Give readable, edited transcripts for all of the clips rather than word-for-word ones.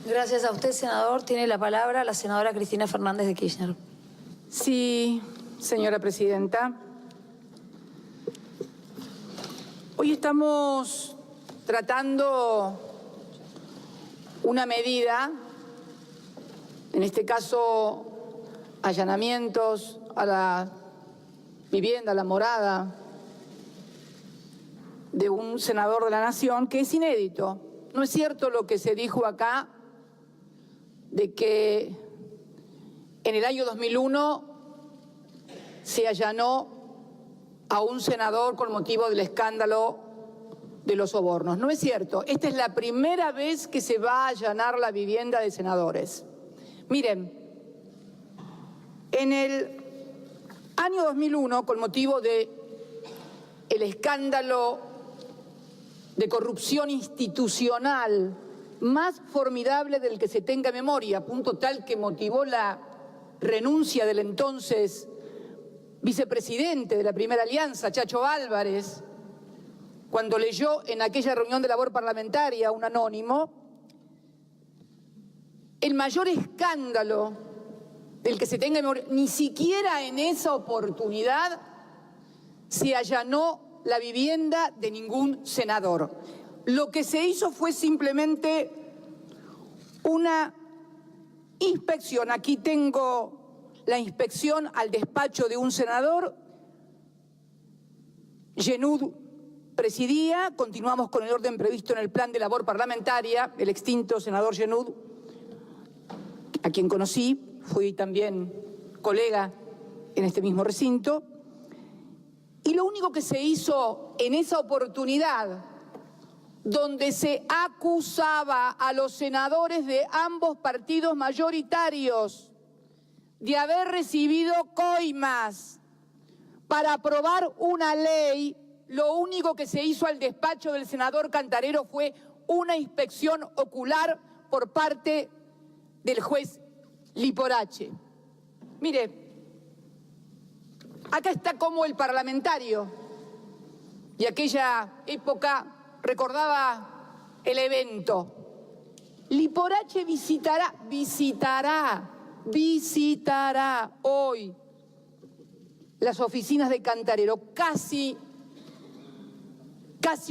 Gracias a usted, senador. Tiene la palabra la senadora Cristina Fernández de Kirchner. Sí, señora presidenta. Hoy estamos tratando una medida, en este caso allanamientos a la vivienda, a la morada de un senador de la Nación, que es inédito. No es cierto lo que se dijo acá de que en el año 2001 se allanó a un senador con motivo del escándalo de los sobornos. No es cierto. Esta es la primera vez que se va a allanar la vivienda de senadores. Miren, en el año 2001, con motivo del escándalo de corrupción institucional más formidable del que se tenga memoria, a punto tal que motivó la renuncia del entonces vicepresidente de la Primera Alianza, Chacho Álvarez, cuando leyó en aquella reunión de labor parlamentaria un anónimo, el mayor escándalo del que se tenga memoria, ni siquiera en esa oportunidad se allanó la vivienda de ningún senador. Lo que se hizo fue simplemente una inspección. Aquí tengo la inspección al despacho de un senador. Yenud presidía. Continuamos con el orden previsto en el plan de labor parlamentaria. El extinto senador Yenud, a quien conocí, fui también colega en este mismo recinto. Y lo único que se hizo en esa oportunidad, donde se acusaba a los senadores de ambos partidos mayoritarios de haber recibido coimas para aprobar una ley, lo único que se hizo al despacho del senador Cantarero fue una inspección ocular por parte del juez Liporache. Mire, acá está como el parlamentario de aquella época recordaba el evento. Liporache visitará hoy las oficinas de Cantarero, casi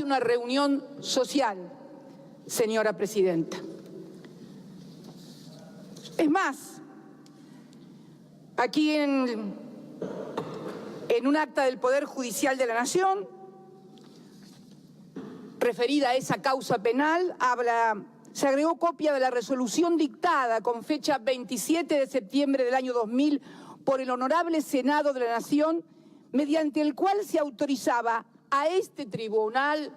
una reunión social, señora presidenta. Es más, aquí en un acta del Poder Judicial de la Nación, referida a esa causa penal, se agregó copia de la resolución dictada con fecha 27 de septiembre del año 2000 por el Honorable Senado de la Nación, mediante el cual se autorizaba a este tribunal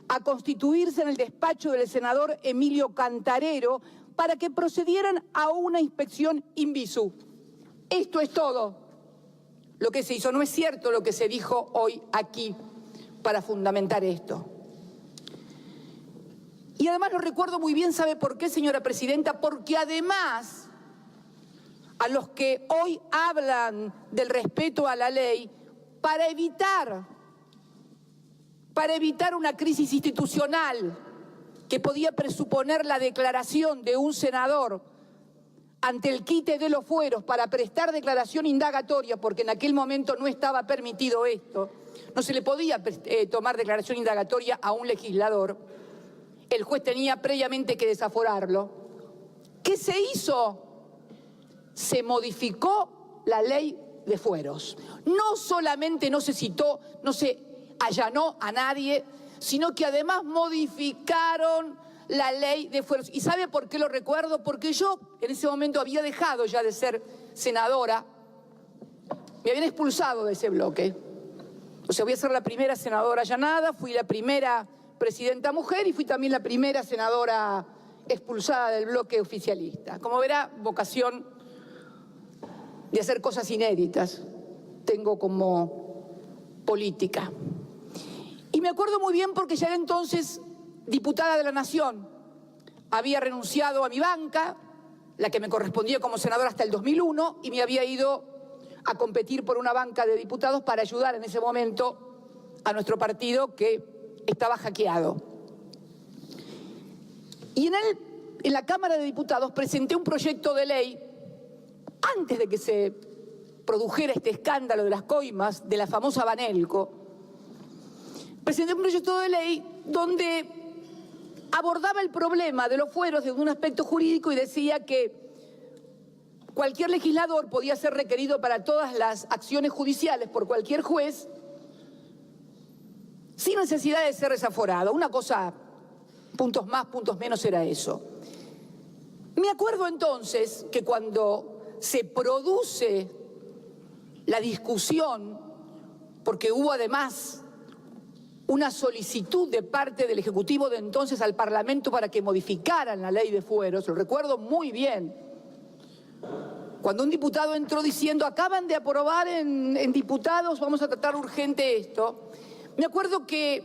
a constituirse en el despacho del senador Emilio Cantarero para que procedieran a una inspección in visu. Esto es todo lo que se hizo. No es cierto lo que se dijo hoy aquí para fundamentar esto. Y además lo recuerdo muy bien, ¿sabe por qué, señora presidenta? Porque además a los que hoy hablan del respeto a la ley, para evitar una crisis institucional que podía presuponer la declaración de un senador ante el quite de los fueros para prestar declaración indagatoria, porque en aquel momento no estaba permitido esto, no se le podía tomar declaración indagatoria a un legislador, el juez tenía previamente que desaforarlo. ¿Qué se hizo? Se modificó la ley de fueros. No solamente no se citó, no se allanó a nadie, sino que además modificaron la ley de fueros. ¿Y sabe por qué lo recuerdo? Porque yo en ese momento había dejado ya de ser senadora, me habían expulsado de ese bloque. O sea, voy a ser la primera senadora allanada, fui la primera presidenta mujer y fui también la primera senadora expulsada del bloque oficialista. Como verá, vocación de hacer cosas inéditas tengo como política. Y me acuerdo muy bien porque ya era entonces diputada de la Nación. Había renunciado a mi banca, la que me correspondía como senadora hasta el 2001, y me había ido a competir por una banca de diputados para ayudar en ese momento a nuestro partido que estaba hackeado. Y en el en la Cámara de Diputados presenté un proyecto de ley antes de que se produjera este escándalo de las coimas, de la famosa Banelco. Presenté un proyecto de ley donde abordaba el problema de los fueros desde un aspecto jurídico y decía que cualquier legislador podía ser requerido para todas las acciones judiciales por cualquier juez sin necesidad de ser desaforado. Una cosa, puntos más, puntos menos, era eso. Me acuerdo entonces que cuando se produce la discusión, porque hubo además una solicitud de parte del Ejecutivo de entonces al Parlamento para que modificaran la ley de fueros, lo recuerdo muy bien, cuando un diputado entró diciendo, acaban de aprobar en diputados, vamos a tratar urgente esto, me acuerdo que,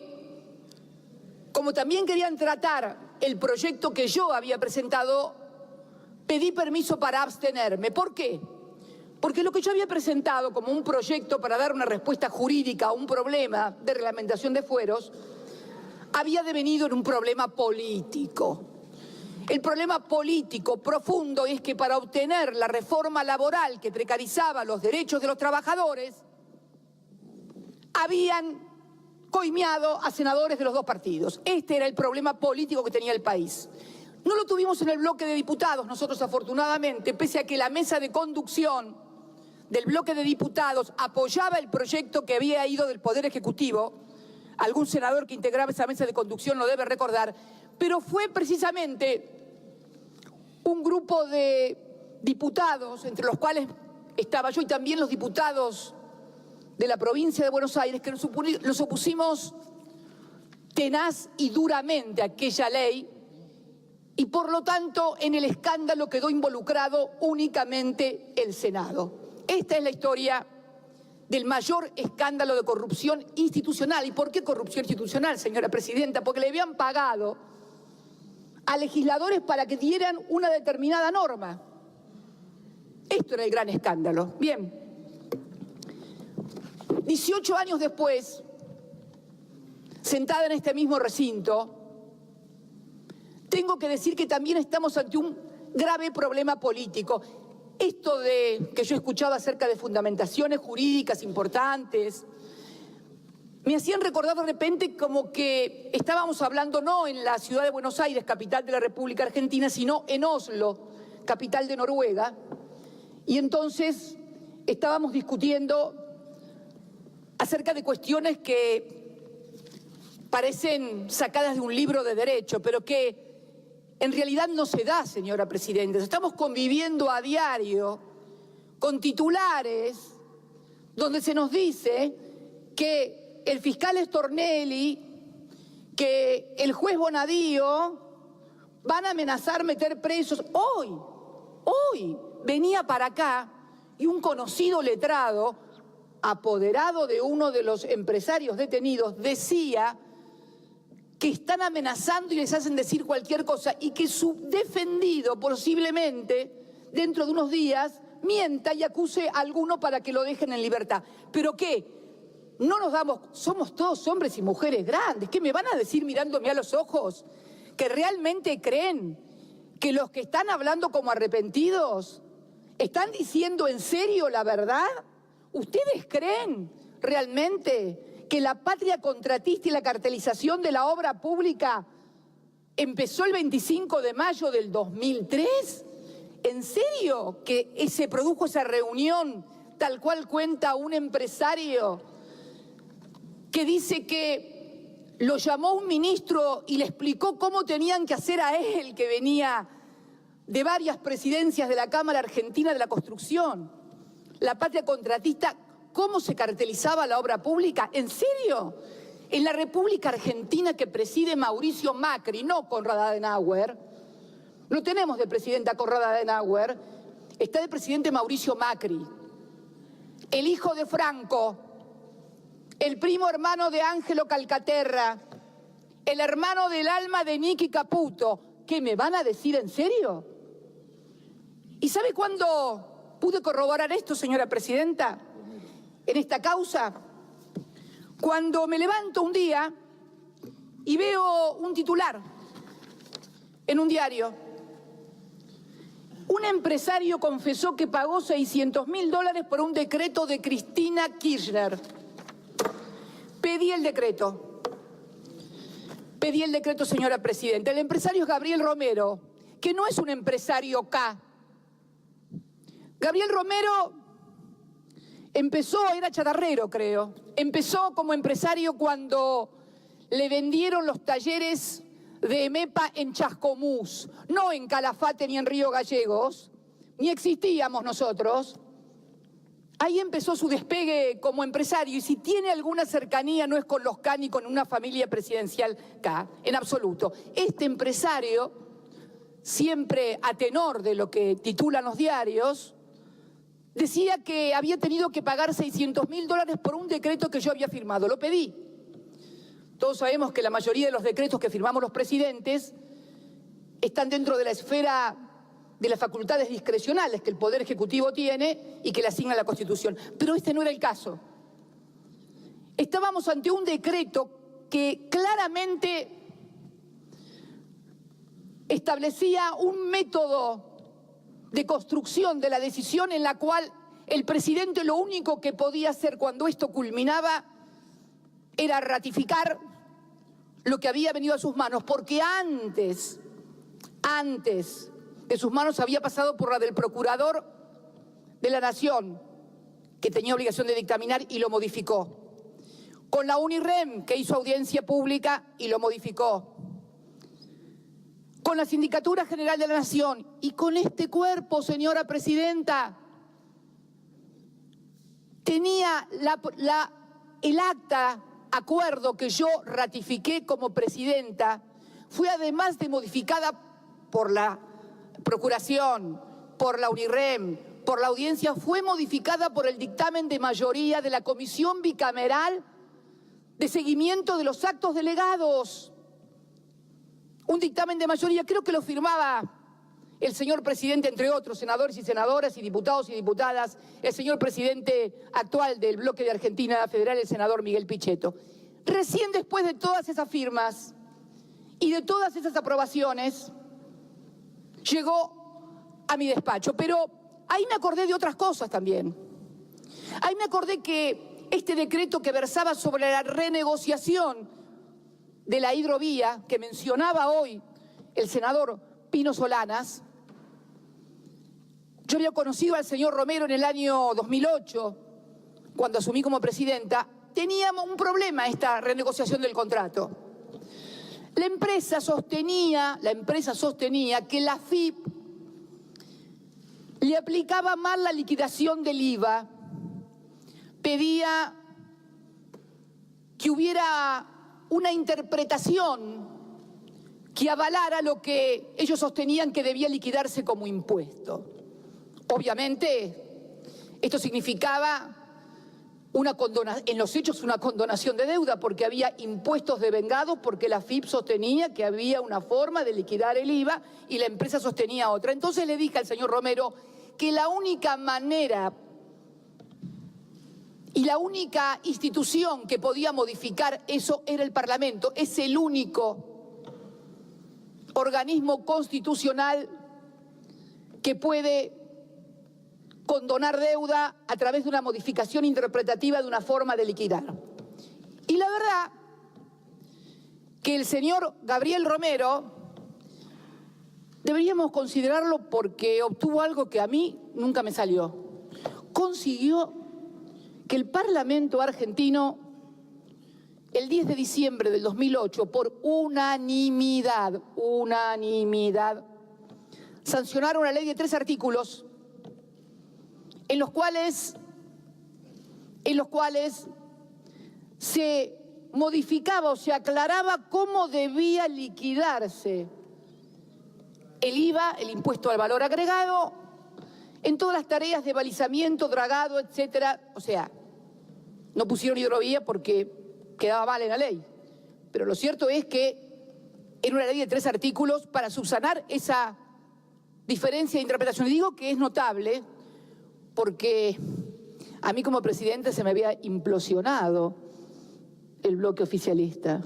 como también querían tratar el proyecto que yo había presentado, pedí permiso para abstenerme. ¿Por qué? Porque lo que yo había presentado como un proyecto para dar una respuesta jurídica a un problema de reglamentación de fueros había devenido en un problema político. El problema político profundo es que para obtener la reforma laboral que precarizaba los derechos de los trabajadores, habían coimeado a senadores de los dos partidos. Este era el problema político que tenía el país. No lo tuvimos en el bloque de diputados, nosotros afortunadamente, pese a que la mesa de conducción del bloque de diputados apoyaba el proyecto que había ido del Poder Ejecutivo, algún senador que integraba esa mesa de conducción lo debe recordar, pero fue precisamente un grupo de diputados, entre los cuales estaba yo y también los diputados de la provincia de Buenos Aires, que nos opusimos tenaz y duramente a aquella ley y por lo tanto en el escándalo quedó involucrado únicamente el Senado. Esta es la historia del mayor escándalo de corrupción institucional. ¿Y por qué corrupción institucional, señora presidenta? Porque le habían pagado a legisladores para que dieran una determinada norma. Esto era el gran escándalo. Bien, 18 años después, sentada en este mismo recinto, tengo que decir que también estamos ante un grave problema político. Esto de que yo escuchaba acerca de fundamentaciones jurídicas importantes, me hacían recordar de repente como que estábamos hablando no en la ciudad de Buenos Aires, capital de la República Argentina, sino en Oslo, capital de Noruega. Y entonces estábamos discutiendo acerca de cuestiones que parecen sacadas de un libro de derecho, pero que en realidad no se da, señora presidenta. Estamos conviviendo a diario con titulares donde se nos dice que el fiscal Stornelli, que el juez Bonadío van a amenazar meter presos. Hoy venía para acá y un conocido letrado, apoderado de uno de los empresarios detenidos, decía que están amenazando y les hacen decir cualquier cosa y que su defendido posiblemente dentro de unos días mienta y acuse a alguno para que lo dejen en libertad. ¿Pero qué? No nos damos, somos todos hombres y mujeres grandes. ¿Qué me van a decir mirándome a los ojos? ¿Que realmente creen que los que están hablando como arrepentidos están diciendo en serio la verdad? ¿Ustedes creen realmente que la patria contratista y la cartelización de la obra pública empezó el 25 de mayo del 2003? ¿En serio que se produjo esa reunión tal cual cuenta un empresario que dice que lo llamó un ministro y le explicó cómo tenían que hacer a él, que venía de varias presidencias de la Cámara Argentina de la Construcción? La patria contratista, ¿cómo se cartelizaba la obra pública? ¿En serio? En la República Argentina que preside Mauricio Macri, no Konrad Adenauer, no tenemos de presidenta Konrad Adenauer, está de presidente Mauricio Macri, el hijo de Franco, el primo hermano de Ángelo Calcaterra, el hermano del alma de Nicky Caputo. ¿Qué me van a decir en serio? ¿Y sabe cuándo pude corroborar esto, señora presidenta? En esta causa, cuando me levanto un día y veo un titular en un diario Un empresario confesó que pagó $600.000 por un decreto de Cristina Kirchner. Pedí el decreto, señora presidenta. El empresario es Gabriel Romero, que no es un empresario K. Gabriel Romero empezó, era chatarrero, creo. Empezó como empresario cuando le vendieron los talleres de EMEPA en Chascomús, no en Calafate ni en Río Gallegos, ni existíamos nosotros. Ahí empezó su despegue como empresario, y si tiene alguna cercanía no es con los K ni con una familia presidencial K, en absoluto. Este empresario, siempre a tenor de lo que titulan los diarios, decía que había tenido que pagar $600.000 por un decreto que yo había firmado. Lo pedí. Todos sabemos que la mayoría de los decretos que firmamos los presidentes están dentro de la esfera de las facultades discrecionales que el Poder Ejecutivo tiene y que le asigna la Constitución. Pero este no era el caso. Estábamos ante un decreto que claramente establecía un método de construcción de la decisión en la cual el presidente lo único que podía hacer cuando esto culminaba era ratificar lo que había venido a sus manos, porque antes de sus manos había pasado por la del Procurador de la Nación, que tenía obligación de dictaminar y lo modificó. Con la UNIREM, que hizo audiencia pública y lo modificó. Con la Sindicatura General de la Nación y con este cuerpo, señora presidenta, tenía el acta, acuerdo que yo ratifiqué como presidenta, fue además de modificada por la Procuración, por la UNIREM, por la audiencia, fue modificada por el dictamen de mayoría de la Comisión Bicameral de Seguimiento de los Actos Delegados. Un dictamen de mayoría, creo que lo firmaba el señor presidente, entre otros, senadores y senadoras y diputados y diputadas, el señor presidente actual del bloque de Argentina Federal, el senador Miguel Pichetto. Recién después de todas esas firmas y de todas esas aprobaciones, llegó a mi despacho. Pero ahí me acordé de otras cosas también. Ahí me acordé que este decreto que versaba sobre la renegociación de la hidrovía, que mencionaba hoy el senador Pino Solanas, yo había conocido al señor Romero en el año 2008, cuando asumí como presidenta. Teníamos un problema esta renegociación del contrato. La empresa sostenía que la AFIP le aplicaba mal la liquidación del IVA, pedía que hubiera una interpretación que avalara lo que ellos sostenían que debía liquidarse como impuesto. Obviamente, esto significaba en los hechos una condonación de deuda, porque había impuestos devengados, porque la AFIP sostenía que había una forma de liquidar el IVA y la empresa sostenía otra. Entonces le dije al señor Romero que la única manera y la única institución que podía modificar eso era el Parlamento. Es el único organismo constitucional que puede condonar deuda a través de una modificación interpretativa de una forma de liquidar. Y la verdad que el señor Gabriel Romero deberíamos considerarlo porque obtuvo algo que a mí nunca me salió. Consiguió que el Parlamento argentino, el 10 de diciembre del 2008, por unanimidad, sancionara una ley de 3 artículos en los cuales se modificaba o se aclaraba cómo debía liquidarse el IVA, el impuesto al valor agregado, en todas las tareas de balizamiento, dragado, etcétera. O sea, no pusieron hidrovía porque quedaba mal en la ley. Pero lo cierto es que era una ley de 3 artículos para subsanar esa diferencia de interpretación. Y digo que es notable porque a mí como presidente se me había implosionado el bloque oficialista.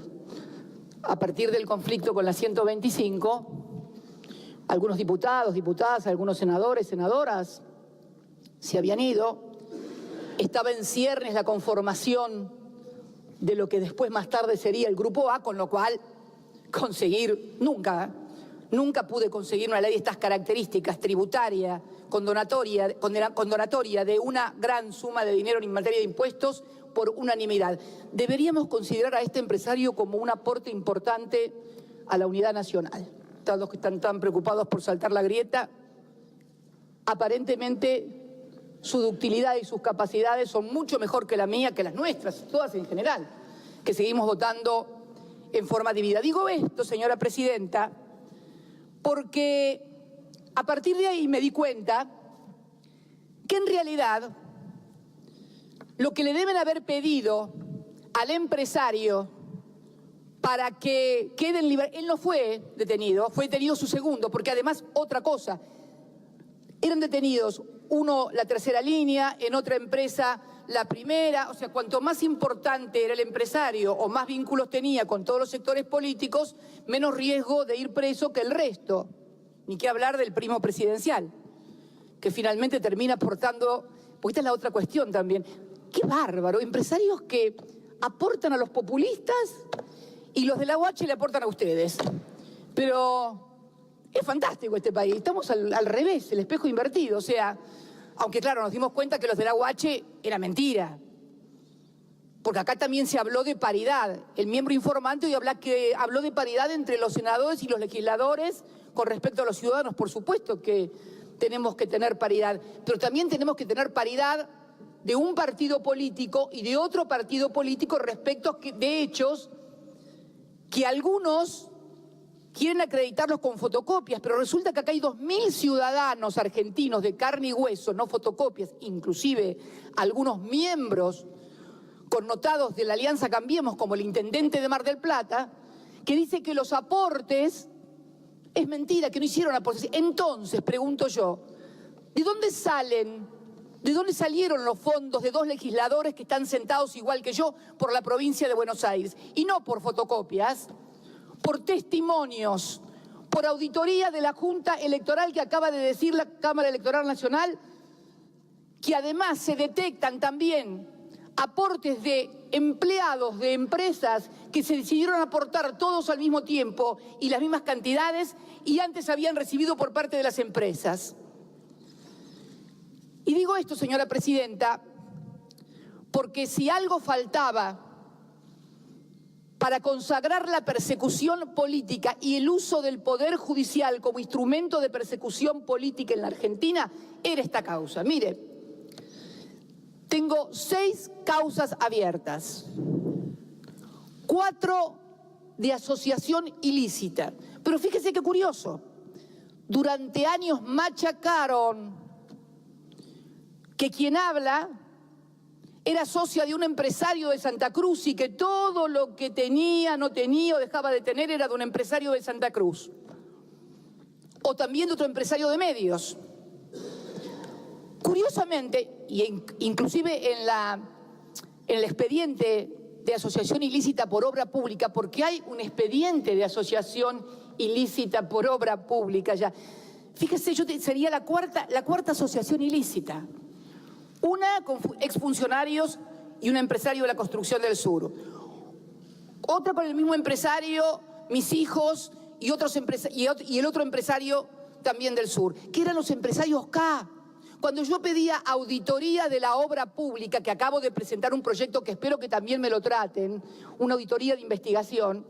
A partir del conflicto con la 125, algunos diputados, diputadas, algunos senadores, senadoras se habían ido. Estaba en ciernes la conformación de lo que después más tarde sería el Grupo A, con lo cual nunca pude conseguir una ley de estas características, tributaria, condonatoria de una gran suma de dinero en materia de impuestos por unanimidad. Deberíamos considerar a este empresario como un aporte importante a la unidad nacional. Todos los que están tan preocupados por saltar la grieta, aparentemente su ductilidad y sus capacidades son mucho mejor que la mía, que las nuestras, todas en general, que seguimos votando en forma dividida. Digo esto, señora presidenta, porque a partir de ahí me di cuenta que en realidad lo que le deben haber pedido al empresario para que quede en libertad, él no fue detenido su segundo, porque además otra cosa, eran detenidos, uno la tercera línea, en otra empresa la primera, o sea, cuanto más importante era el empresario o más vínculos tenía con todos los sectores políticos, menos riesgo de ir preso que el resto. Ni qué hablar del primo presidencial, que finalmente termina aportando, porque esta es la otra cuestión también. ¡Qué bárbaro! Empresarios que aportan a los populistas y los de la UH le aportan a ustedes. Pero es fantástico este país, estamos al revés, el espejo invertido, o sea, aunque claro, nos dimos cuenta que los de la UH era mentira, porque acá también se habló de paridad. El miembro informante hoy habló de paridad entre los senadores y los legisladores con respecto a los ciudadanos. Por supuesto que tenemos que tener paridad, pero también tenemos que tener paridad de un partido político y de otro partido político respecto de hechos que algunos quieren acreditarlos con fotocopias, pero resulta que acá hay 2.000 ciudadanos argentinos de carne y hueso, no fotocopias, inclusive algunos miembros connotados de la Alianza Cambiemos, como el intendente de Mar del Plata, que dice que los aportes es mentira, que no hicieron aportes. Entonces, pregunto yo, ¿de dónde salieron los fondos de 2 legisladores que están sentados igual que yo por la provincia de Buenos Aires? Y no por fotocopias, por testimonios, por auditoría de la Junta Electoral que acaba de decir la Cámara Electoral Nacional, que además se detectan también aportes de empleados de empresas que se decidieron aportar todos al mismo tiempo y las mismas cantidades y antes habían recibido por parte de las empresas. Y digo esto, señora presidenta, porque si algo faltaba para consagrar la persecución política y el uso del Poder Judicial como instrumento de persecución política en la Argentina, era esta causa. Mire, tengo 6 causas abiertas, 4 de asociación ilícita. Pero fíjese qué curioso, durante años machacaron que quien habla era socia de un empresario de Santa Cruz y que todo lo que tenía, no tenía o dejaba de tener era de un empresario de Santa Cruz. O también de otro empresario de medios. Curiosamente, inclusive en el expediente de asociación ilícita por obra pública, porque hay un expediente de asociación ilícita por obra pública ya. Fíjese, sería la cuarta asociación ilícita. Una con exfuncionarios y un empresario de la construcción del sur. Otra con el mismo empresario, mis hijos y el otro empresario también del sur, que eran los empresarios K. Cuando yo pedía auditoría de la obra pública, que acabo de presentar un proyecto que espero que también me lo traten, una auditoría de investigación,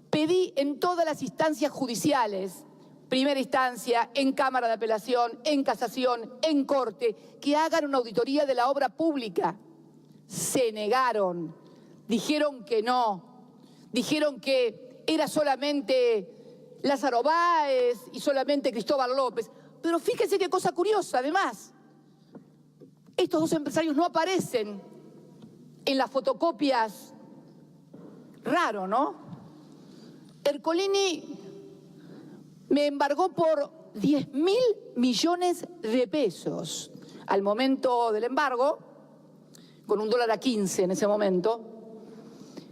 pedí en todas las instancias judiciales, primera instancia, en Cámara de Apelación, en Casación, en Corte, que hagan una auditoría de la obra pública. Se negaron, dijeron que no, dijeron que era solamente Lázaro Báez y solamente Cristóbal López. Pero fíjese qué cosa curiosa, además, estos 2 empresarios no aparecen en las fotocopias. Raro, ¿no? Ercolini me embargó por 10.000 millones de pesos al momento del embargo, con $1.15 en ese momento,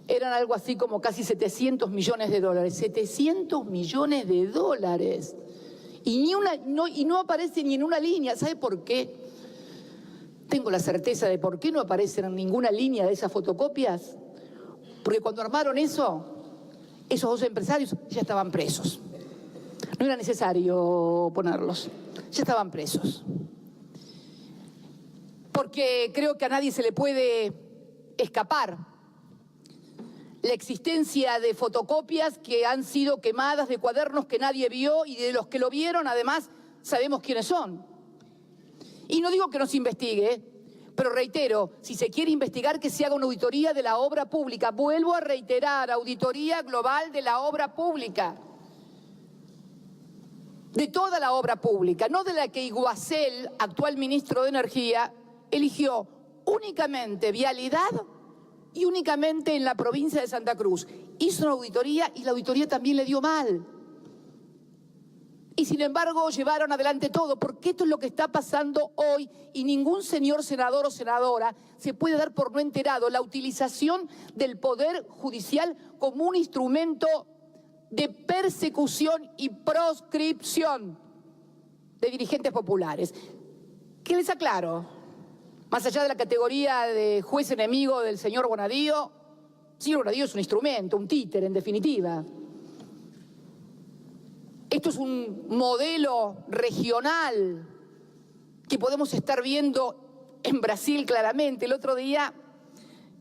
eran algo así como casi $700 millones. $700 millones. Y no aparece ni en una línea. ¿Sabe por qué? Tengo la certeza de por qué no aparecen en ninguna línea de esas fotocopias. Porque cuando armaron eso, esos dos empresarios ya estaban presos. No era necesario ponerlos, ya estaban presos. Porque creo que a nadie se le puede escapar la existencia de fotocopias que han sido quemadas, de cuadernos que nadie vio y de los que lo vieron, además, sabemos quiénes son. Y no digo que no se investigue, pero reitero, si se quiere investigar, que se haga una auditoría de la obra pública. Vuelvo a reiterar, auditoría global de la obra pública. De toda la obra pública, no de la que Iguacel, actual ministro de Energía, eligió únicamente vialidad y únicamente en la provincia de Santa Cruz. Hizo una auditoría y la auditoría también le dio mal. Y sin embargo llevaron adelante todo, porque esto es lo que está pasando hoy y ningún señor senador o senadora se puede dar por no enterado. La utilización del Poder Judicial como un instrumento de persecución y proscripción de dirigentes populares. ¿Qué les aclaro? Más allá de la categoría de juez enemigo del señor Bonadío, el señor Bonadío es un instrumento, un títere en definitiva. Esto es un modelo regional que podemos estar viendo en Brasil claramente. El otro día,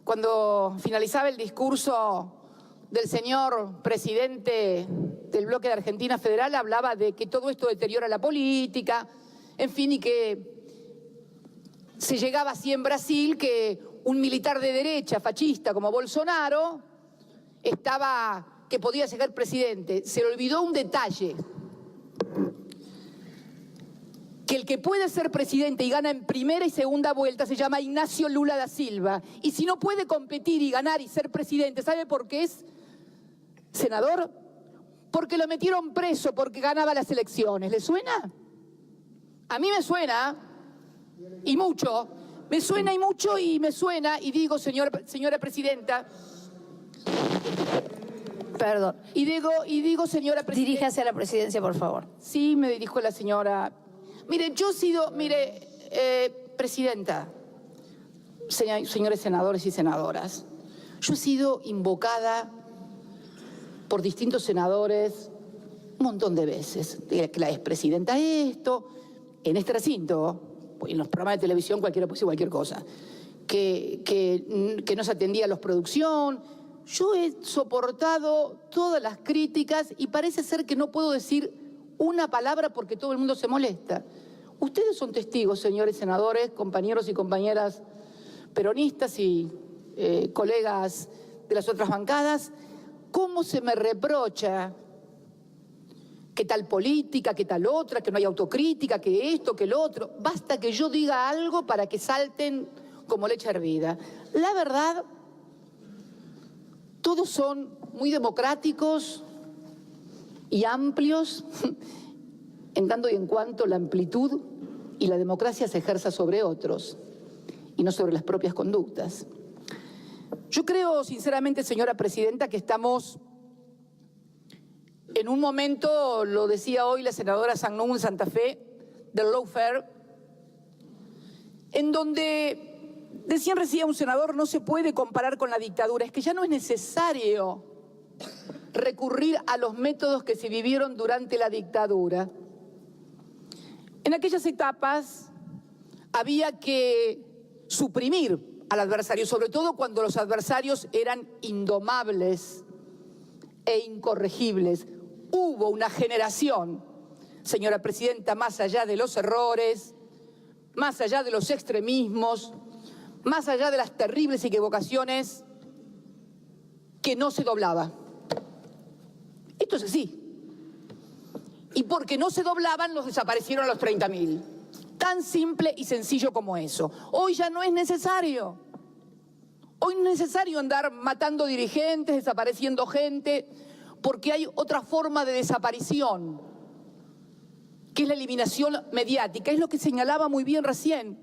cuando finalizaba el discurso del señor presidente del bloque de Argentina Federal, hablaba de que todo esto deteriora la política, en fin, y que se llegaba así en Brasil que un militar de derecha, fascista como Bolsonaro, que podía ser presidente. Se le olvidó un detalle, que el que puede ser presidente y gana en primera y segunda vuelta se llama Ignacio Lula da Silva. Y si no puede competir y ganar y ser presidente, ¿sabe por qué es senador? Porque lo metieron preso porque ganaba las elecciones. ¿Le suena? A mí me suena, y mucho. Me suena y mucho y me suena, y digo, señora presidenta... Perdón. Y digo, señora presidenta... Diríjase a la presidencia, por favor. Sí, me dirijo a la señora... Mire, presidenta, señores senadores y senadoras, yo he sido invocada por distintos senadores un montón de veces. Que la expresidenta esto, en este recinto, en los programas de televisión cualquiera puede decir cualquier cosa, que no se atendía a la producción. Yo he soportado todas las críticas y parece ser que no puedo decir una palabra porque todo el mundo se molesta. Ustedes son testigos, señores senadores, compañeros y compañeras peronistas y colegas de las otras bancadas, cómo se me reprocha que tal política, que tal otra, que no hay autocrítica, que esto, que lo otro. Basta que yo diga algo para que salten como leche hervida. La verdad, todos son muy democráticos y amplios, en tanto y en cuanto la amplitud y la democracia se ejerza sobre otros y no sobre las propias conductas. Yo creo, sinceramente, señora presidenta, que estamos en un momento, lo decía hoy la senadora Sangnún en Santa Fe, del lawfare, en donde, decían recién un senador, no se puede comparar con la dictadura. Es que ya no es necesario recurrir a los métodos que se vivieron durante la dictadura. En aquellas etapas había que suprimir al adversario, sobre todo cuando los adversarios eran indomables e incorregibles. Hubo una generación, señora presidenta, más allá de los errores, más allá de los extremismos, más allá de las terribles equivocaciones, que no se doblaba. Esto es así. Y porque no se doblaban, los desaparecieron a los 30.000. Tan simple y sencillo como eso. Hoy ya no es necesario. Hoy no es necesario andar matando dirigentes, desapareciendo gente, porque hay otra forma de desaparición, que es la eliminación mediática. Es lo que señalaba muy bien recién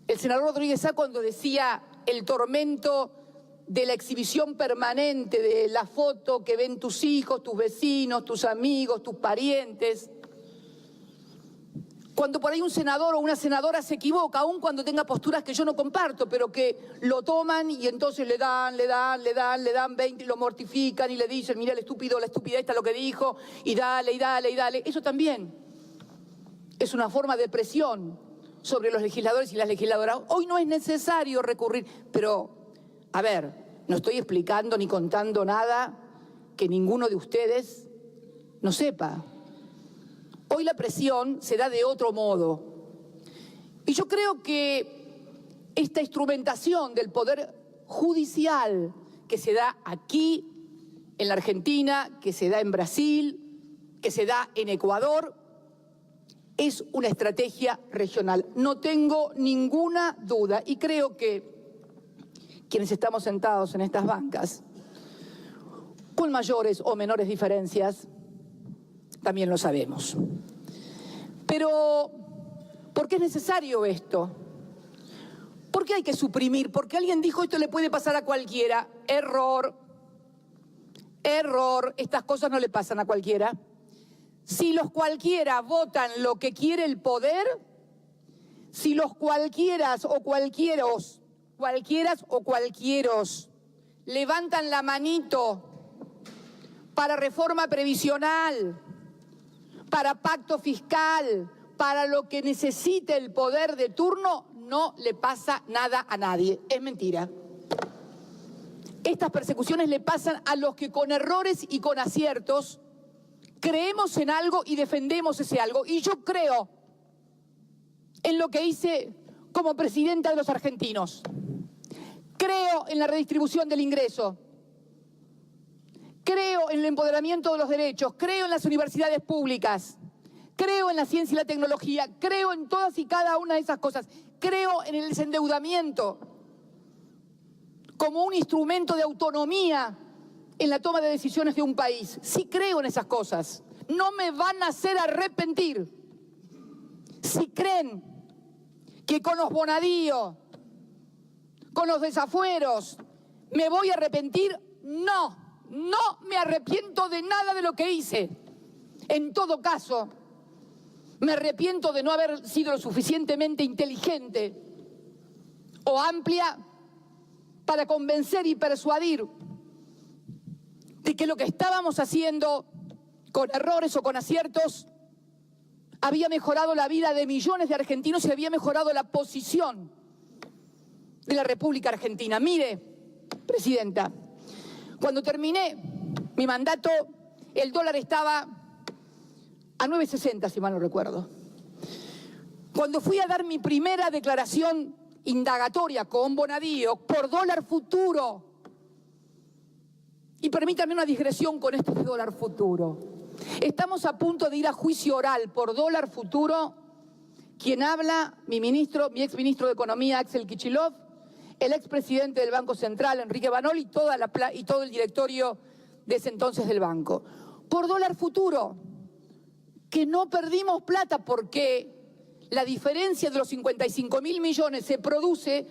el senador Rodríguez Sá cuando decía el tormento de la exhibición permanente de la foto que ven tus hijos, tus vecinos, tus amigos, tus parientes. Cuando por ahí un senador o una senadora se equivoca, aun cuando tenga posturas que yo no comparto, pero que lo toman y entonces le dan 20 y lo mortifican y le dicen, mira el estúpido, la estúpida esta lo que dijo, y dale. Eso también es una forma de presión sobre los legisladores y las legisladoras. Hoy no es necesario recurrir, pero, a ver, no estoy explicando ni contando nada que ninguno de ustedes no sepa. Hoy la presión se da de otro modo. Y yo creo que esta instrumentación del poder judicial que se da aquí, en la Argentina, que se da en Brasil, que se da en Ecuador, es una estrategia regional. No tengo ninguna duda y creo que quienes estamos sentados en estas bancas, con mayores o menores diferencias, también lo sabemos. Pero, ¿por qué es necesario esto? ¿Por qué hay que suprimir? Porque alguien dijo esto le puede pasar a cualquiera. Error. Estas cosas no le pasan a cualquiera. Si los cualquiera votan lo que quiere el poder, si los cualquieras o cualquieros levantan la manito para reforma previsional, para pacto fiscal, para lo que necesite el poder de turno, no le pasa nada a nadie. Es mentira. Estas persecuciones le pasan a los que con errores y con aciertos creemos en algo y defendemos ese algo. Y yo creo en lo que hice como presidenta de los argentinos. Creo en la redistribución del ingreso. Creo en el empoderamiento de los derechos, creo en las universidades públicas, creo en la ciencia y la tecnología, creo en todas y cada una de esas cosas, creo en el desendeudamiento como un instrumento de autonomía en la toma de decisiones de un país. Sí creo en esas cosas, no me van a hacer arrepentir. Si creen que con los bonadíos, con los desafueros, me voy a arrepentir, no me arrepiento de nada de lo que hice. En todo caso, me arrepiento de no haber sido lo suficientemente inteligente o amplia para convencer y persuadir de que lo que estábamos haciendo, con errores o con aciertos, había mejorado la vida de millones de argentinos y había mejorado la posición de la República Argentina. Mire, Presidenta, cuando terminé mi mandato, el dólar estaba a 9.60, si mal no recuerdo. Cuando fui a dar mi primera declaración indagatoria con Bonadío por dólar futuro, y permítanme una digresión con este dólar futuro, estamos a punto de ir a juicio oral por dólar futuro. Quien habla, mi exministro de Economía, Axel Kicillof, el expresidente del Banco Central, Enrique Banoli, y todo el directorio de ese entonces del banco. Por dólar futuro, que no perdimos plata porque la diferencia de los 55.000 millones se produce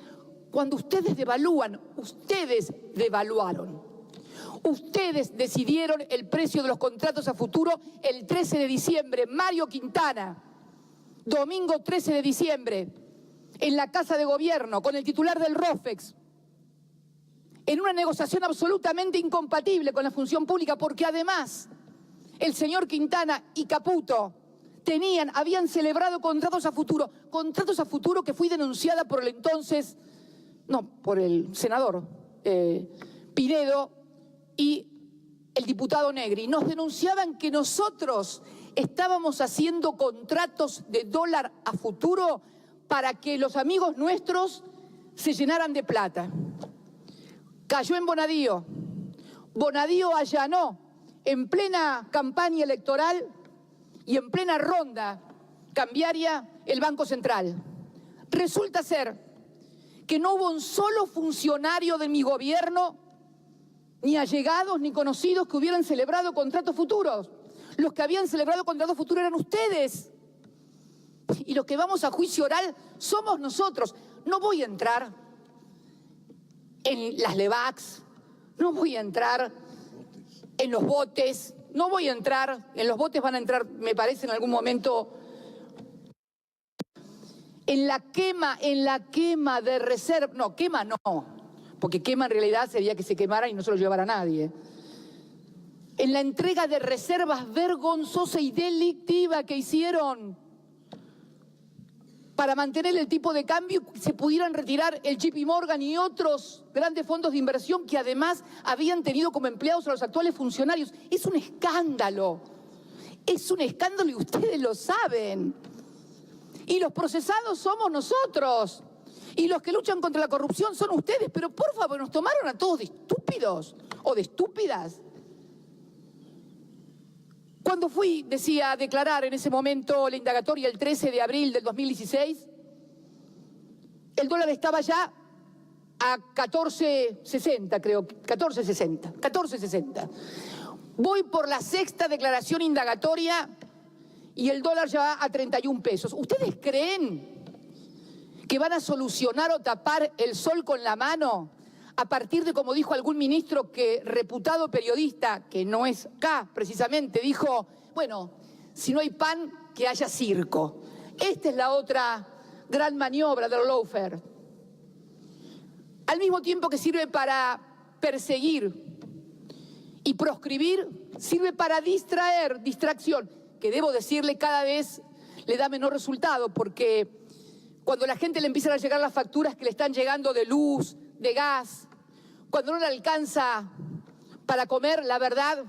cuando ustedes devalúan. Ustedes devaluaron. Ustedes decidieron el precio de los contratos a futuro el 13 de diciembre. Mario Quintana, domingo 13 de diciembre, en la Casa de Gobierno, con el titular del ROFEX, en una negociación absolutamente incompatible con la función pública, porque además el señor Quintana y Caputo habían celebrado contratos a futuro que fui denunciada por por el senador Pinedo y el diputado Negri. Nos denunciaban que nosotros estábamos haciendo contratos de dólar a futuro para que los amigos nuestros se llenaran de plata. Cayó en Bonadío. Bonadío allanó en plena campaña electoral y en plena ronda cambiaria el Banco Central. Resulta ser que no hubo un solo funcionario de mi gobierno, ni allegados ni conocidos, que hubieran celebrado contratos futuros. Los que habían celebrado contratos futuros eran ustedes. Y los que vamos a juicio oral somos nosotros. No voy a entrar en las Levax, no voy a entrar en los botes, no voy a entrar, en los botes van a entrar, me parece, en algún momento, en la quema de reservas, no, quema no, porque quema en realidad sería que se quemara y no se lo llevara a nadie. En la entrega de reservas vergonzosa y delictiva que hicieron para mantener el tipo de cambio, se pudieran retirar el JP Morgan y otros grandes fondos de inversión que además habían tenido como empleados a los actuales funcionarios. Es un escándalo y ustedes lo saben. Y los procesados somos nosotros. Y los que luchan contra la corrupción son ustedes. Pero por favor, nos tomaron a todos de estúpidos o de estúpidas. Cuando fui, decía, a declarar en ese momento la indagatoria el 13 de abril del 2016, el dólar estaba ya a 14.60, creo, 14.60. Voy por la sexta declaración indagatoria y el dólar ya va a 31 pesos. ¿Ustedes creen que van a solucionar o tapar el sol con la mano a partir de, como dijo algún ministro que reputado periodista, que no es acá precisamente, dijo, bueno, si no hay pan, que haya circo? Esta es la otra gran maniobra del lawfare. Al mismo tiempo que sirve para perseguir y proscribir, sirve para distracción, que debo decirle cada vez le da menor resultado, porque cuando la gente le empiezan a llegar las facturas que le están llegando de luz, de gas, cuando no le alcanza para comer, la verdad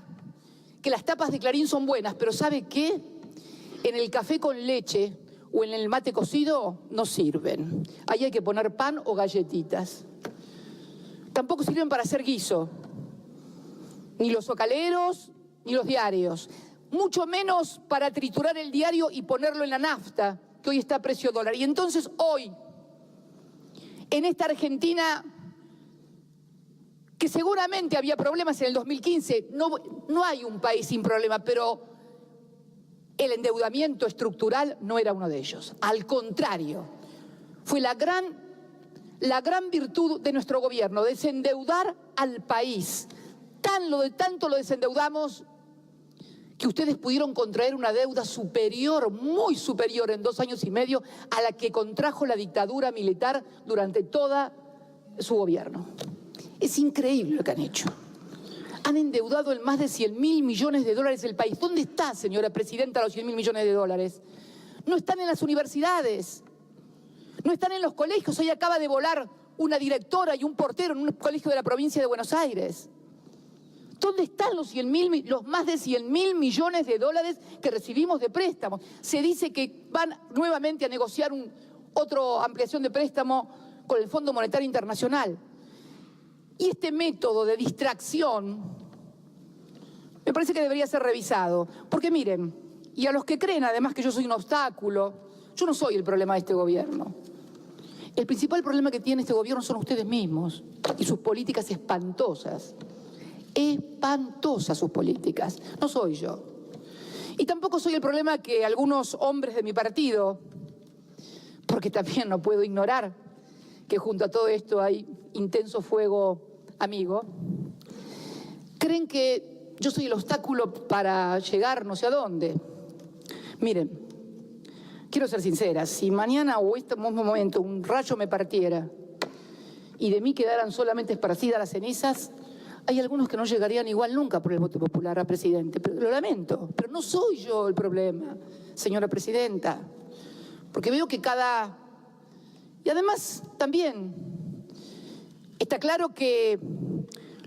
que las tapas de Clarín son buenas, pero ¿sabe qué? En el café con leche o en el mate cocido no sirven. Ahí hay que poner pan o galletitas. Tampoco sirven para hacer guiso, ni los zocaleros, ni los diarios. Mucho menos para triturar el diario y ponerlo en la nafta, que hoy está a precio dólar. Y entonces hoy, en esta Argentina, que seguramente había problemas en el 2015, no hay un país sin problema, pero el endeudamiento estructural no era uno de ellos. Al contrario, fue la gran virtud de nuestro gobierno, desendeudar al país. Tanto lo desendeudamos que ustedes pudieron contraer una deuda superior, muy superior en 2 años y medio a la que contrajo la dictadura militar durante toda su gobierno. Es increíble lo que han hecho. Han endeudado en más de 100.000 millones de dólares el país. ¿Dónde está, señora presidenta, los 100.000 millones de dólares? No están en las universidades, no están en los colegios. Hoy acaba de volar una directora y un portero en un colegio de la provincia de Buenos Aires. ¿Dónde están los más de 100.000 millones de dólares que recibimos de préstamos? Se dice que van nuevamente a negociar otra ampliación de préstamo con el Fondo Monetario Internacional. Y este método de distracción me parece que debería ser revisado. Porque miren, y a los que creen además que yo soy un obstáculo, yo no soy el problema de este gobierno. El principal problema que tiene este gobierno son ustedes mismos y sus políticas espantosas. Espantosas sus políticas, no soy yo. Y tampoco soy el problema que algunos hombres de mi partido, porque también no puedo ignorar que junto a todo esto hay intenso fuego amigo, creen que yo soy el obstáculo para llegar no sé a dónde. Miren, quiero ser sincera, si mañana o este mismo momento un rayo me partiera y de mí quedaran solamente esparcidas las cenizas, hay algunos que no llegarían igual nunca por el voto popular a presidente. Pero lo lamento, pero no soy yo el problema, señora presidenta. Porque veo que Y además, también, está claro que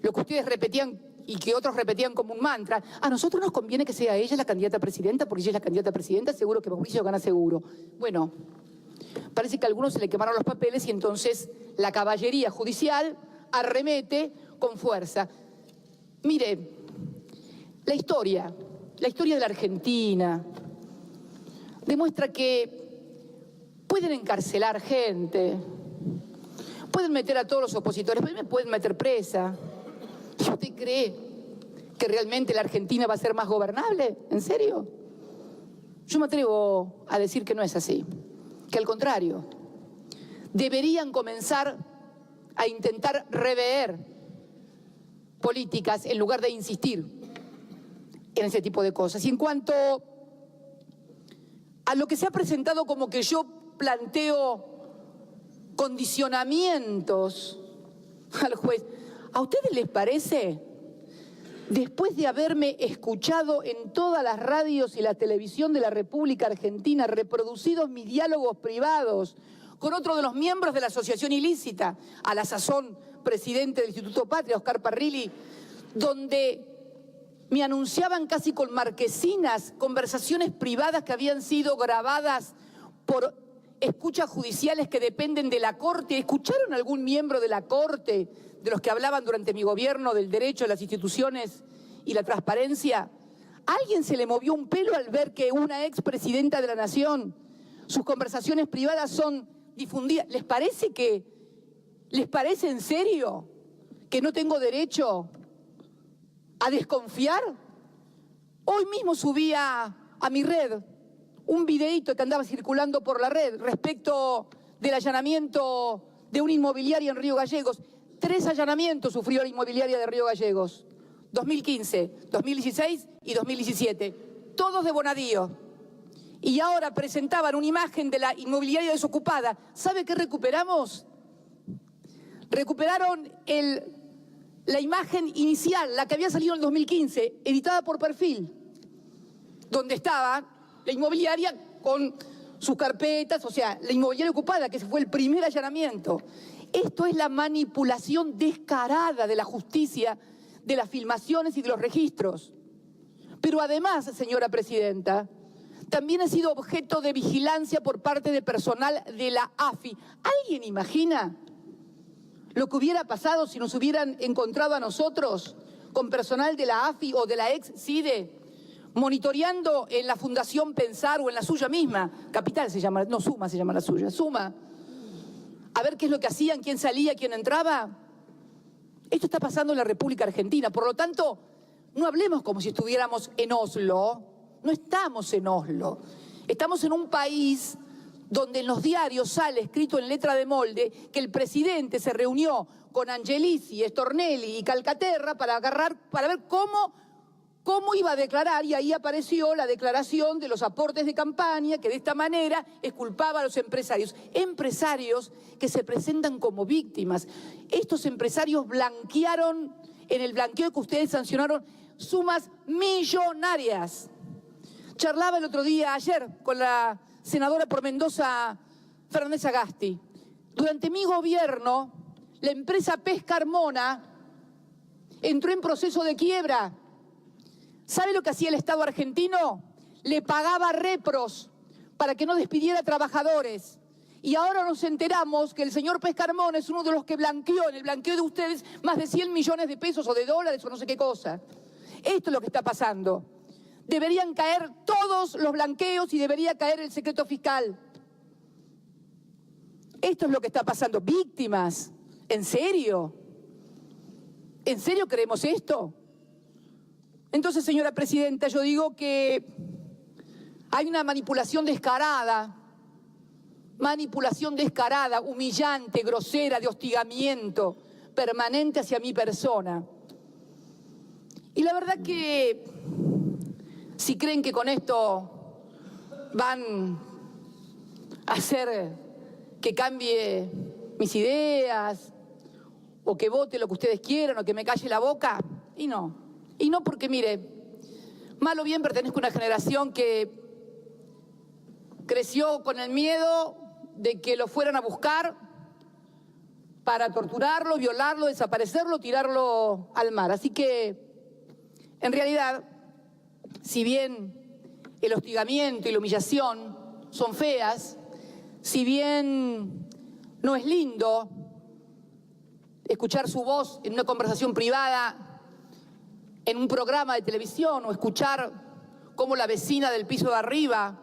lo que ustedes repetían y que otros repetían como un mantra, a nosotros nos conviene que sea ella la candidata a presidenta, porque ella es la candidata a presidenta, seguro que Mauricio gana seguro. Bueno, parece que a algunos se le quemaron los papeles y entonces la caballería judicial arremete con fuerza. Mire, la historia de la Argentina demuestra que pueden encarcelar gente, pueden meter a todos los opositores, me pueden meter presa. ¿Y usted cree que realmente la Argentina va a ser más gobernable? ¿En serio? Yo me atrevo a decir que no es así, que al contrario, deberían comenzar a intentar rever políticas en lugar de insistir en ese tipo de cosas. Y en cuanto a lo que se ha presentado como que yo planteo condicionamientos al juez, ¿a ustedes les parece, después de haberme escuchado en todas las radios y la televisión de la República Argentina, reproducidos mis diálogos privados con otro de los miembros de la asociación ilícita, a la sazón presidente del Instituto Patria, Oscar Parrilli, donde me anunciaban casi con marquesinas conversaciones privadas que habían sido grabadas por escuchas judiciales que dependen de la Corte? ¿Escucharon algún miembro de la Corte, de los que hablaban durante mi gobierno del derecho a las instituciones y la transparencia? ¿A alguien se le movió un pelo al ver que una expresidenta de la Nación, sus conversaciones privadas son difundidas? ¿Les parece en serio que no tengo derecho a desconfiar? Hoy mismo subía a mi red un videíto que andaba circulando por la red respecto del allanamiento de una inmobiliaria en Río Gallegos. 3 allanamientos sufrió la inmobiliaria de Río Gallegos: 2015, 2016 y 2017, todos de Bonadío. Y ahora presentaban una imagen de la inmobiliaria desocupada. ¿Sabe qué recuperamos? Recuperaron la imagen inicial, la que había salido en el 2015, editada por Perfil, donde estaba la inmobiliaria con sus carpetas, o sea, la inmobiliaria ocupada, que fue el primer allanamiento. Esto es la manipulación descarada de la justicia, de las filmaciones y de los registros. Pero además, señora presidenta, también ha sido objeto de vigilancia por parte de personal de la AFI. ¿Alguien imagina lo que hubiera pasado si nos hubieran encontrado a nosotros con personal de la AFI o de la ex-CIDE monitoreando en la Fundación Pensar o en la suya misma? Capital se llama, no, Suma se llama la suya, Suma. A ver qué es lo que hacían, quién salía, quién entraba. Esto está pasando en la República Argentina. Por lo tanto, no hablemos como si estuviéramos en Oslo. No estamos en Oslo. Estamos en un país donde en los diarios sale escrito en letra de molde que el presidente se reunió con Angelici, Stornelli y Calcaterra para ver cómo iba a declarar, y ahí apareció la declaración de los aportes de campaña, que de esta manera exculpaba a los empresarios. Empresarios que se presentan como víctimas. Estos empresarios blanquearon, en el blanqueo que ustedes sancionaron, sumas millonarias. Charlaba el otro día, ayer, con la senadora por Mendoza, Fernández Agasti. Durante mi gobierno, la empresa Pesca Armona entró en proceso de quiebra. ¿Sabe lo que hacía el Estado argentino? Le pagaba repros para que no despidiera trabajadores. Y ahora nos enteramos que el señor Pesca Armona es uno de los que blanqueó, en el blanqueo de ustedes, más de 100 millones de pesos o de dólares o no sé qué cosa. Esto es lo que está pasando. Deberían caer todos los blanqueos y debería caer el secreto fiscal. Esto es lo que está pasando. Víctimas. ¿En serio? ¿En serio creemos esto? Entonces, señora presidenta, yo digo que hay una manipulación descarada, humillante, grosera, de hostigamiento permanente hacia mi persona. Y la verdad que si creen que con esto van a hacer que cambie mis ideas, o que vote lo que ustedes quieran, o que me calle la boca, y no. Y no, porque mire, mal o bien pertenezco a una generación que creció con el miedo de que lo fueran a buscar para torturarlo, violarlo, desaparecerlo, tirarlo al mar. Así que, en realidad, si bien el hostigamiento y la humillación son feas, si bien no es lindo escuchar su voz en una conversación privada, en un programa de televisión, o escuchar cómo la vecina del piso de arriba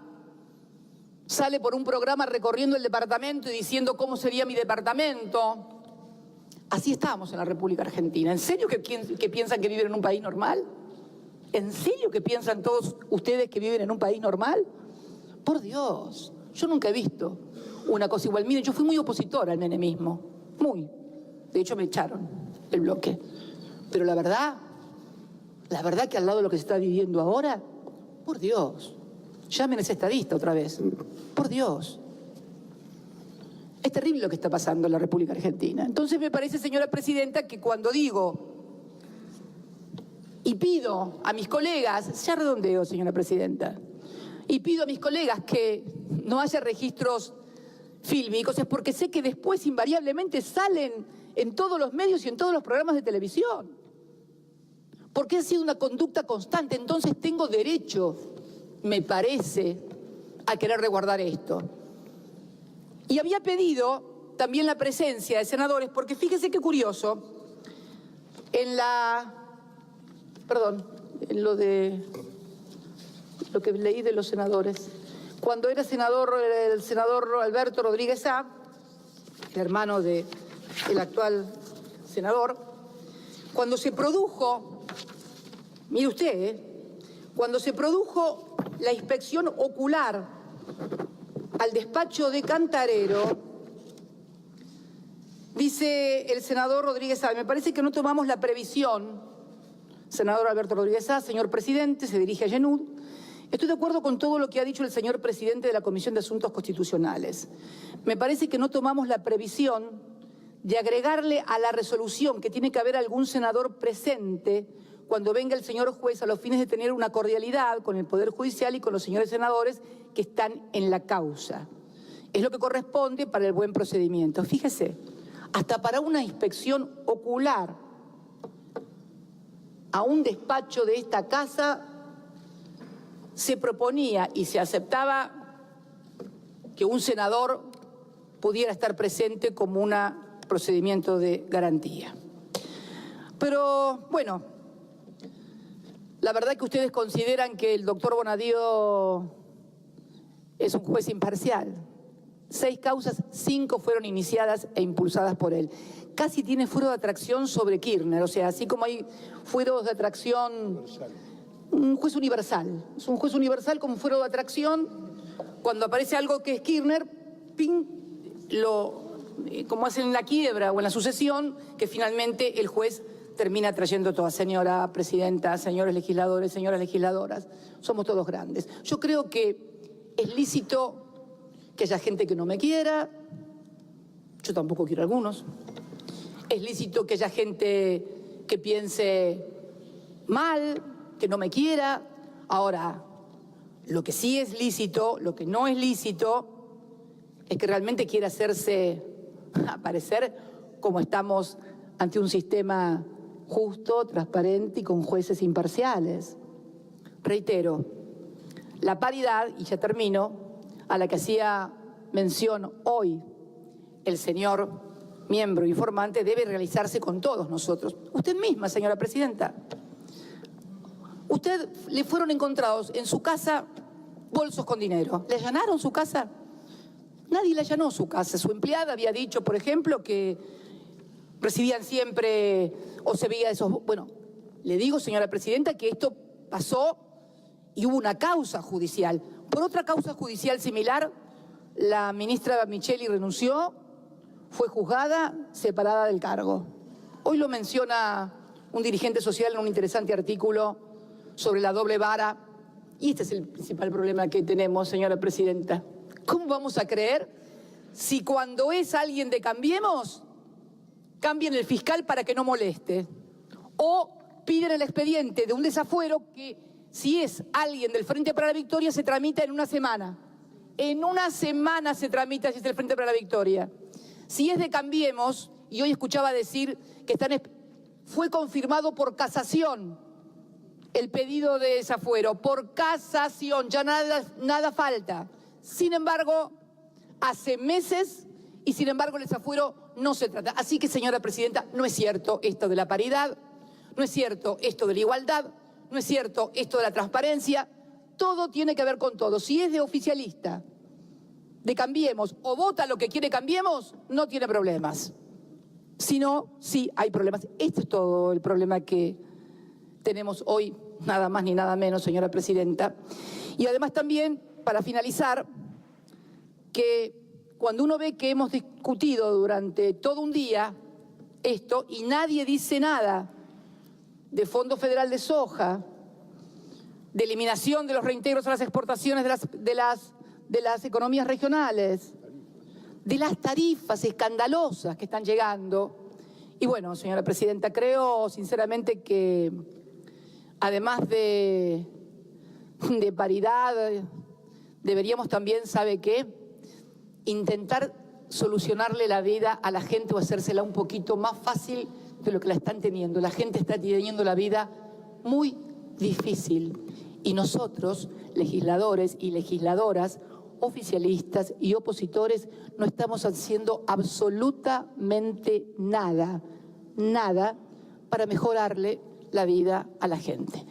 sale por un programa recorriendo el departamento y diciendo cómo sería mi departamento. Así estamos en la República Argentina. ¿En serio que piensan que viven en un país normal? ¿En serio que piensan todos ustedes que viven en un país normal? Por Dios, yo nunca he visto una cosa igual. Miren, yo fui muy opositora al menemismo, muy. De hecho, me echaron del bloque. Pero la verdad que al lado de lo que se está viviendo ahora, por Dios, llamen a ese estadista otra vez, por Dios. Es terrible lo que está pasando en la República Argentina. Entonces me parece, señora presidenta, que cuando digo y pido a mis colegas, ya redondeo, señora presidenta, y pido a mis colegas que no haya registros fílmicos, es porque sé que después invariablemente salen en todos los medios y en todos los programas de televisión. Porque ha sido una conducta constante, entonces tengo derecho, me parece, a querer resguardar esto. Y había pedido también la presencia de senadores, porque fíjese qué curioso, en lo que leí de los senadores, cuando era senador, el senador Alberto Rodríguez Sá, el hermano del actual senador, cuando se produjo, mire usted, cuando se produjo la inspección ocular al despacho de Cantarero, dice el senador Rodríguez Sá, me parece que no tomamos la previsión, senador Alberto Rodríguez Sá, señor presidente, se dirige a Yenud, estoy de acuerdo con todo lo que ha dicho el señor presidente de la Comisión de Asuntos Constitucionales. Me parece que no tomamos la previsión de agregarle a la resolución que tiene que haber algún senador presente cuando venga el señor juez a los fines de tener una cordialidad con el Poder Judicial y con los señores senadores que están en la causa. Es lo que corresponde para el buen procedimiento. Fíjese, hasta para una inspección ocular a un despacho de esta casa se proponía y se aceptaba que un senador pudiera estar presente como un procedimiento de garantía. Pero, bueno, la verdad que ustedes consideran que el doctor Bonadío es un juez imparcial. 6 causas, 5 fueron iniciadas e impulsadas por él. Casi tiene fuero de atracción sobre Kirchner, o sea, así como hay fueros de atracción, un juez universal. Es un juez universal con fuero de atracción. Cuando aparece algo que es Kirchner, ¡ping!, como hacen en la quiebra o en la sucesión, que finalmente el juez termina trayendo todo. Señora presidenta, señores legisladores, señoras legisladoras, somos todos grandes. Yo creo que es lícito que haya gente que no me quiera, yo tampoco quiero a algunos. Es lícito que haya gente que piense mal, que no me quiera. Ahora, lo que sí es lícito, lo que no es lícito, es que realmente quiera hacerse aparecer como estamos ante un sistema justo, transparente y con jueces imparciales. Reitero, la paridad, y ya termino, a la que hacía mención hoy el señor miembro informante, debe realizarse con todos nosotros. Usted misma, señora presidenta. Usted le fueron encontrados en su casa bolsos con dinero. ¿Le allanaron su casa? Nadie le allanó su casa. Su empleada había dicho, por ejemplo, que recibían siempre o se veía esos... Bueno, le digo, señora presidenta, que esto pasó y hubo una causa judicial. Por otra causa judicial similar, la ministra Micheli renunció, fue juzgada, separada del cargo. Hoy lo menciona un dirigente social en un interesante artículo sobre la doble vara. Y este es el principal problema que tenemos, señora presidenta. ¿Cómo vamos a creer si cuando es alguien de Cambiemos, cambian el fiscal para que no moleste? O piden el expediente de un desafuero que, si es alguien del Frente para la Victoria, se tramita en una semana. En una semana se tramita si es del Frente para la Victoria. Si es de Cambiemos, y hoy escuchaba decir que fue confirmado por casación el pedido de desafuero, por casación, ya nada falta. Sin embargo, hace meses y sin embargo el desafuero no se trata. Así que, señora presidenta, no es cierto esto de la paridad, no es cierto esto de la igualdad, no es cierto esto de la transparencia. Todo tiene que ver con todo. Si es de oficialista, de Cambiemos, o vota lo que quiere Cambiemos, no tiene problemas. Si no, sí hay problemas. Este es todo el problema que tenemos hoy, nada más ni nada menos, señora presidenta. Y además también, para finalizar, que cuando uno ve que hemos discutido durante todo un día esto y nadie dice nada de Fondo Federal de Soja, de eliminación de los reintegros a las exportaciones de las economías regionales, de las tarifas escandalosas que están llegando. Y bueno, señora presidenta, creo sinceramente que además de paridad, deberíamos también, ¿sabe qué?, intentar solucionarle la vida a la gente o hacérsela un poquito más fácil de lo que la están teniendo. La gente está teniendo la vida muy difícil y nosotros, legisladores y legisladoras, oficialistas y opositores, no estamos haciendo absolutamente nada para mejorarle la vida a la gente.